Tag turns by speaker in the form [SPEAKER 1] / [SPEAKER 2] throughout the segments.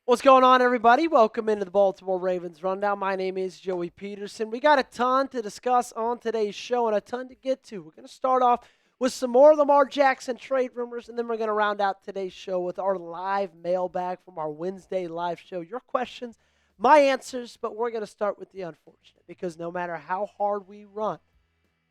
[SPEAKER 1] What's going on, everybody? Welcome into the Baltimore Ravens Rundown. My name is Joey Peterson. We got a ton to discuss on today's show and a ton to get to. We're going to start off with some more Lamar Jackson trade rumors, and then we're going to round out today's show with our live mailbag from our Wednesday live show. Your questions, my answers, but we're going to start with the unfortunate because no matter how hard we run,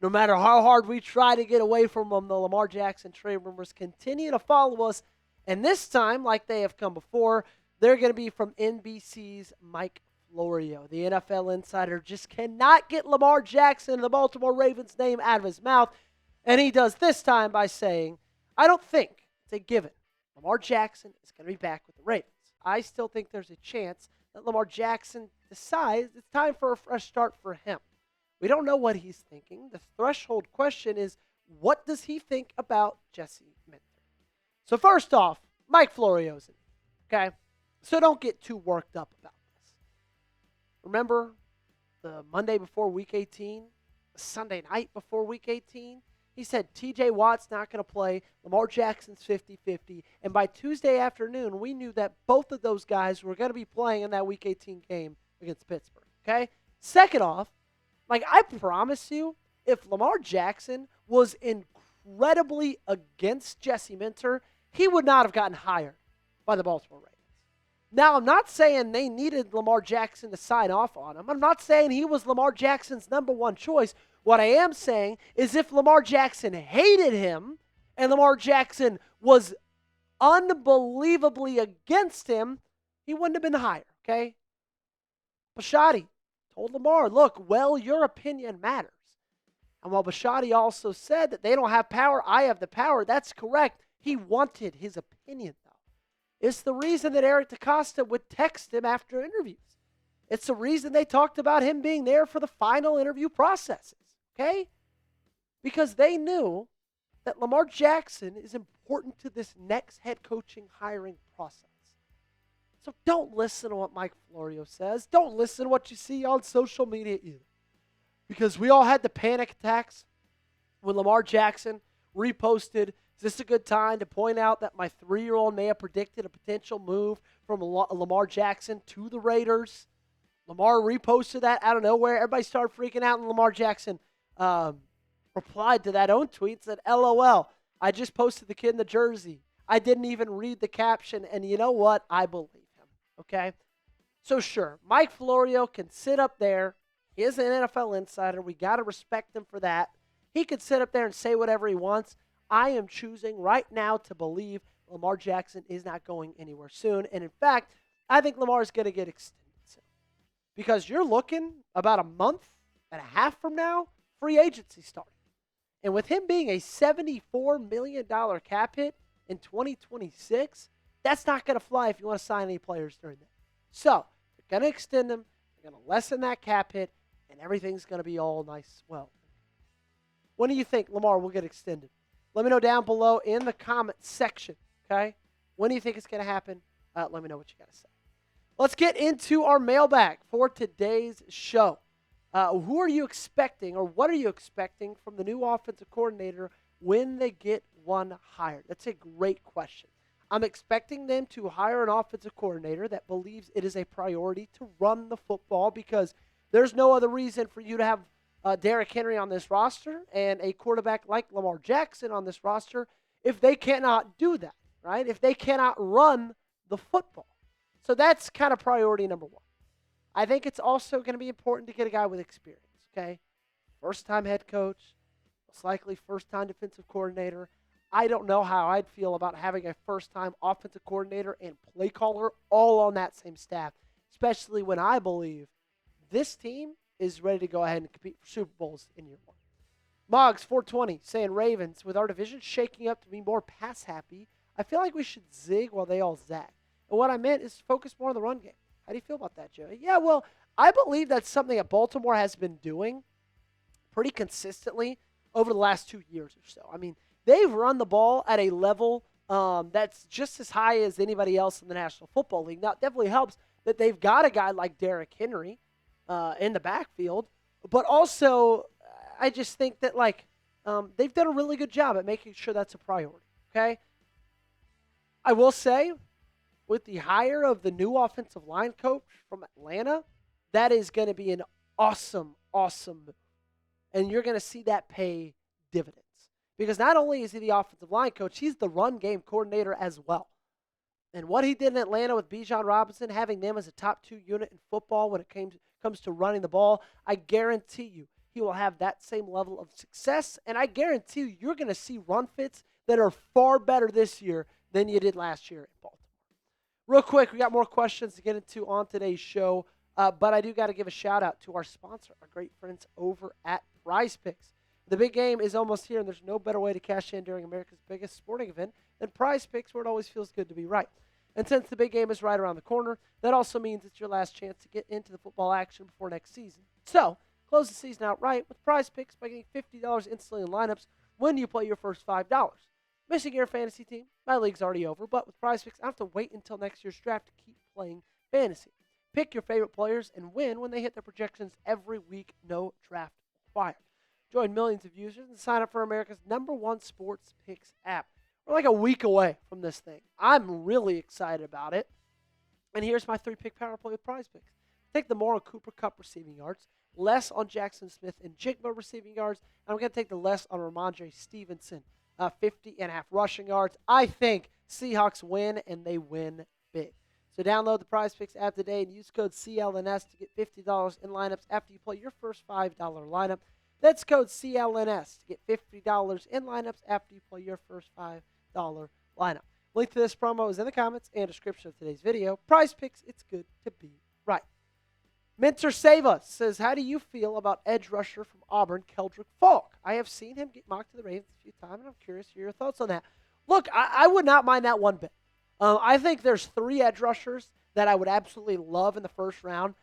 [SPEAKER 1] no matter how hard we try to get away from them, the Lamar Jackson trade rumors continue to follow us, and this time, like they have come before, they're going to be from NBC's Mike Florio. The NFL insider just cannot get Lamar Jackson and the Baltimore Ravens name out of his mouth. And he does this time by saying, I don't think it's a given Lamar Jackson is going to be back with the Ravens. I still think there's a chance that Lamar Jackson decides it's time for a fresh start for him. We don't know what he's thinking. The threshold question is, what does he think about Jesse Minter? So first off, Mike Florio's in it, okay? So don't get too worked up about this. Remember the Monday before Week 18, the Sunday night before Week 18? He said TJ Watt's not going to play, Lamar Jackson's 50-50, and by Tuesday afternoon, we knew that both of those guys were going to be playing in that Week 18 game against Pittsburgh, okay? Second off, I promise you, if Lamar Jackson was incredibly against Jesse Minter, he would not have gotten hired by the Baltimore Ravens. Now, I'm not saying they needed Lamar Jackson to sign off on him. I'm not saying he was Lamar Jackson's number one choice. What I am saying is if Lamar Jackson hated him and Lamar Jackson was unbelievably against him, he wouldn't have been hired, okay? Bisciotti told Lamar, look, your opinion matters. And while Bisciotti also said that they don't have power, I have the power, that's correct. He wanted his opinion, though. It's the reason that Eric DaCosta would text him after interviews. It's the reason they talked about him being there for the final interview processes, okay? Because they knew that Lamar Jackson is important to this next head coaching hiring process. So don't listen to what Mike Florio says. Don't listen to what you see on social media either. Because we all had the panic attacks when Lamar Jackson reposted, is this a good time to point out that my 3-year-old may have predicted a potential move from Lamar Jackson to the Raiders? Lamar reposted that out of nowhere. Everybody started freaking out, and Lamar Jackson replied to that own tweet, said, LOL, I just posted the kid in the jersey. I didn't even read the caption, and you know what? I believe him, okay? So sure, Mike Florio can sit up there. He is an NFL insider. We got to respect him for that. He could sit up there and say whatever he wants. I am choosing right now to believe Lamar Jackson is not going anywhere soon. And in fact, I think Lamar is going to get extended soon. Because you're looking about a month and a half from now, free agency starting. And with him being a $74 million cap hit in 2026, that's not going to fly if you want to sign any players during that. So, they're going to extend him, they're going to lessen that cap hit, and everything's going to be all nice. Well, when do you think Lamar will get extended? Let me know down below in the comment section, okay? When do you think it's going to happen? Let me know what you got to say. Let's get into our mailbag for today's show. Who are you expecting, or what are you expecting from the new offensive coordinator when they get one hired? That's a great question. I'm expecting them to hire an offensive coordinator that believes it is a priority to run the football because there's no other reason for you to have Derrick Henry on this roster and a quarterback like Lamar Jackson on this roster if they cannot do that, right? If they cannot run the football. So that's kind of priority number one. I think it's also going to be important to get a guy with experience, okay? First-time head coach, most likely first-time defensive coordinator. I don't know how I'd feel about having a first-time offensive coordinator and play caller all on that same staff, especially when I believe this team is ready to go ahead and compete for Super Bowls in year one. Moggs 420 saying Ravens, with our division shaking up to be more pass happy, I feel like we should zig while they all zag. And what I meant is focus more on the run game. How do you feel about that, Joey? Yeah, well, I believe that's something that Baltimore has been doing pretty consistently over the last 2 years or so. I mean, they've run the ball at a level that's just as high as anybody else in the National Football League. Now, it definitely helps that they've got a guy like Derrick Henry in the backfield, but also I just think that they've done a really good job at making sure that's a priority. Okay, I will say with the hire of the new offensive line coach from Atlanta, that is going to be an awesome, awesome move. And you're going to see that pay dividends. Because not only is he the offensive line coach, he's the run game coordinator as well. And what he did in Atlanta with Bijan Robinson, having them as a top 2 unit in football when it comes to running the ball, I guarantee you he will have that same level of success. And I guarantee you you're going to see run fits that are far better this year than you did last year in Baltimore. Real quick, we got more questions to get into on today's show, but I do got to give a shout out to our sponsor, our great friends over at Prize Picks. The big game is almost here, and there's no better way to cash in during America's biggest sporting event than Prize Picks, where it always feels good to be right. And since the big game is right around the corner, that also means it's your last chance to get into the football action before next season. So, close the season out right with Prize Picks by getting $50 instantly in lineups when you play your first $5. Missing your fantasy team? My league's already over, but with Prize Picks, I don't have to wait until next year's draft to keep playing fantasy. Pick your favorite players and win when they hit their projections every week, no draft required. Join millions of users and sign up for America's #1 sports picks app. We're like a week away from this thing. I'm really excited about it. And here's my 3-pick power play with Prize Picks. Take the more on Cooper Kupp receiving yards, less on Jackson Smith and Jigba receiving yards, and I'm going to take the less on Ramondre Stevenson, 50.5 rushing yards. I think Seahawks win, and they win big. So download the Prize Picks app today and use code CLNS to get $50 in lineups after you play your first $5 lineup. That's code CLNS to get $50 in lineups after you play your first $5 lineup. Link to this promo is in the comments and description of today's video. Prize Picks, it's good to be right. Minter Save Us says, how do you feel about edge rusher from Auburn, Keldrick Falk? I have seen him get mocked to the Ravens a few times, and I'm curious to hear your thoughts on that. Look, I would not mind that one bit. I think there's 3 edge rushers that I would absolutely love in the first round.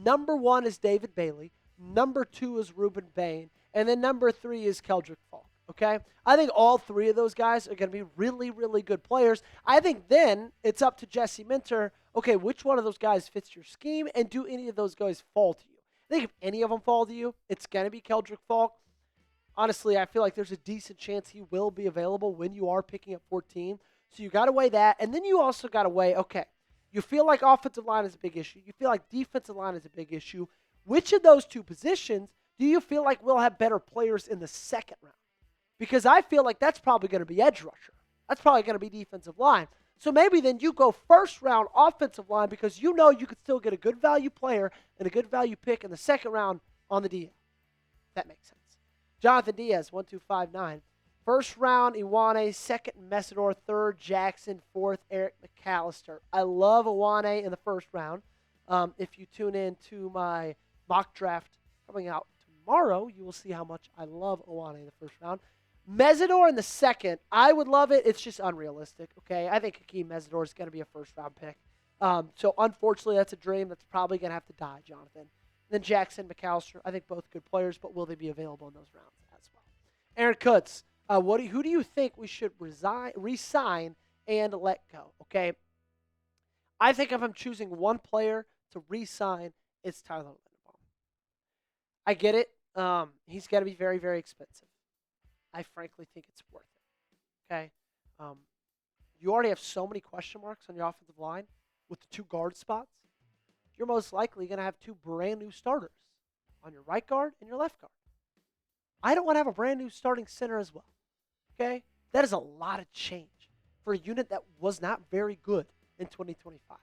[SPEAKER 1] Number 1 is David Bailey. Number 2 is Reuben Bain. And then number 3 is Keldrick Falk. Okay? I think all 3 of those guys are going to be really, really good players. I think then it's up to Jesse Minter. Okay, which one of those guys fits your scheme, and do any of those guys fall to you? I think if any of them fall to you, it's going to be Keldrick Falk. Honestly, I feel like there's a decent chance he will be available when you are picking up 14. So you got to weigh that. And then you also got to weigh, okay, you feel like offensive line is a big issue. You feel like defensive line is a big issue. Which of those 2 positions do you feel like will have better players in the second round? Because I feel like that's probably going to be edge rusher. That's probably going to be defensive line. So maybe then you go first round offensive line because you know you could still get a good value player and a good value pick in the second round on the DL. That makes sense. Jonathan Diaz, 1259. First round, Iwane. Second, Messidor. Third, Jackson. Fourth, Eric McAllister. I love Iwane in the first round. If you tune in to my mock draft coming out tomorrow, you will see how much I love Iwane in the first round. Messidor in the second, I would love it. It's just unrealistic, okay? I think Hakeem Messidor is going to be a first-round pick. So, unfortunately, that's a dream that's probably going to have to die, Jonathan. Then Jackson, McAllister, I think both good players, but will they be available in those rounds as well? Aaron Kutz, who do you think we should re-sign and let go, okay? I think if I'm choosing one player to re-sign, it's Tyler Linderbaum. I get it. He's got to be very, very expensive. I frankly think it's worth it. Okay? You already have so many question marks on your offensive line with the 2 guard spots. You're most likely going to have 2 brand new starters on your right guard and your left guard. I don't want to have a brand new starting center as well. Okay? That is a lot of change for a unit that was not very good in 2025.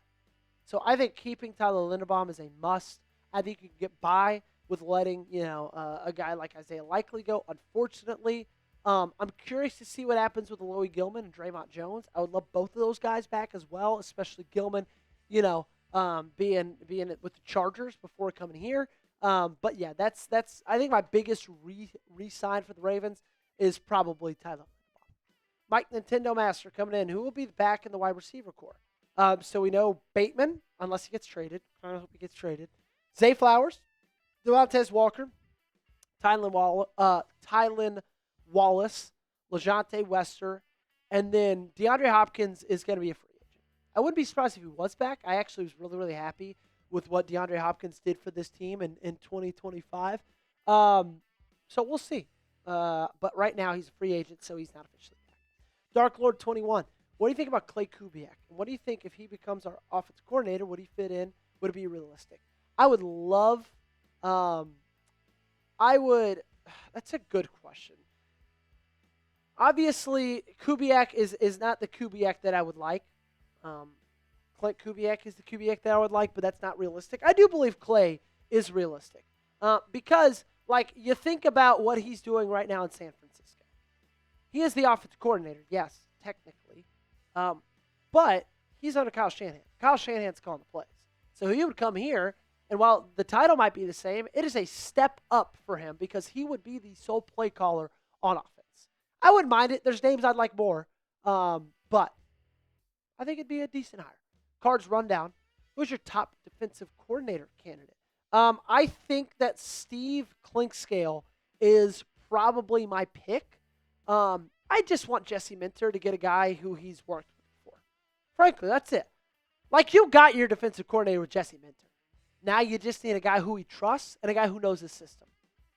[SPEAKER 1] So I think keeping Tyler Linderbaum is a must. I think you can get by with letting, a guy like Isaiah Likely go. Unfortunately, I'm curious to see what happens with Louis Gilman and Draymond Jones. I would love both of those guys back as well, especially Gilman, being with the Chargers before coming here. But yeah, that's I think my biggest re-sign for the Ravens is probably Tyler Linderbaum. Mike Nintendo Master coming in. Who will be back in the wide receiver core? So we know Bateman, unless he gets traded. I hope he gets traded. Zay Flowers, Devontae Walker, Tylen Wallace, LeJounte Wester, and then DeAndre Hopkins is going to be a free agent. I wouldn't be surprised if he was back. I actually was really, really happy with what DeAndre Hopkins did for this team in 2025. So we'll see. But right now he's a free agent, so he's not officially back. Dark Lord 21. What do you think about Clay Kubiak? And what do you think if he becomes our offensive coordinator? Would he fit in? Would it be realistic? I would love. I would. That's a good question. Obviously, Kubiak is not the Kubiak that I would like. Um, Clint Kubiak is the Kubiak that I would like, but that's not realistic. I do believe Clay is realistic because, like, you think about what he's doing right now in San Francisco. He is the offensive coordinator, yes, technically, um, but he's under Kyle Shanahan. Kyle Shanahan's calling the plays, so he would come here, and while the title might be the same, it is a step up for him because he would be the sole play caller on offense. I wouldn't mind it. There's names I'd like more, but I think it'd be a decent hire. Cards rundown. Who's your top defensive coordinator candidate? I think that Steve Clinkscale is probably my pick. I just want Jesse Minter to get a guy who he's worked with before. Frankly, that's it. Like, you got your defensive coordinator with Jesse Minter. Now you just need a guy who he trusts and a guy who knows his system.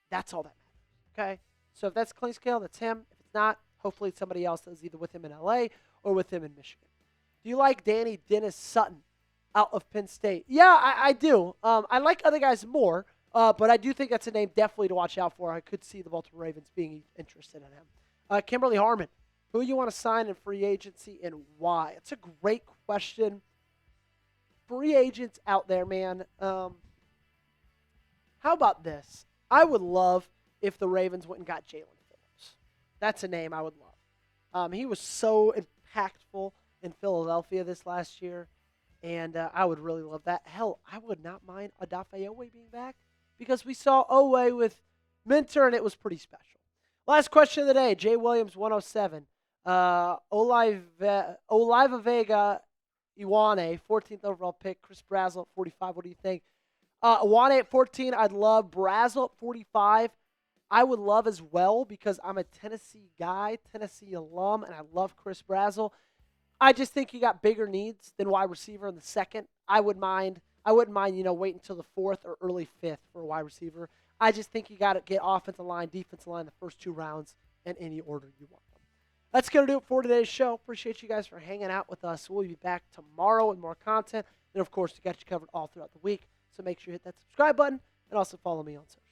[SPEAKER 1] That's all that matters. Okay? So if that's Clinkscale, that's him. If it's not, hopefully it's somebody else that's either with him in LA or with him in Michigan. Do you like Danny Dennis Sutton out of Penn State? Yeah, I do. I like other guys more, but I do think that's a name definitely to watch out for. I could see the Baltimore Ravens being interested in him. Kimberly Harmon, who you want to sign in free agency and why? It's a great question. Free agents out there, man. How about this? I would love if the Ravens went and got Jalen Phillips. That's a name I would love. He was so impactful in Philadelphia this last year, and I would really love that. Hell, I would not mind Odafe Owe being back because we saw Owe with Minter, and it was pretty special. Last question of the day, Jay Williams 107. Oliva Vega Iwane, 14th overall pick. Chris Brazel at 45. What do you think? Iwane at 14, I'd love. Brazel at 45, I would love as well because I'm a Tennessee guy, Tennessee alum, and I love Chris Brazel. I just think he got bigger needs than wide receiver in the second. I wouldn't mind, waiting until the fourth or early fifth for a wide receiver. I just think you got to get offensive line, defensive line the first two rounds in any order you want them. That's going to do it for today's show. Appreciate you guys for hanging out with us. We'll be back tomorrow with more content. And, of course, we got you covered all throughout the week. So make sure you hit that subscribe button and also follow me on social.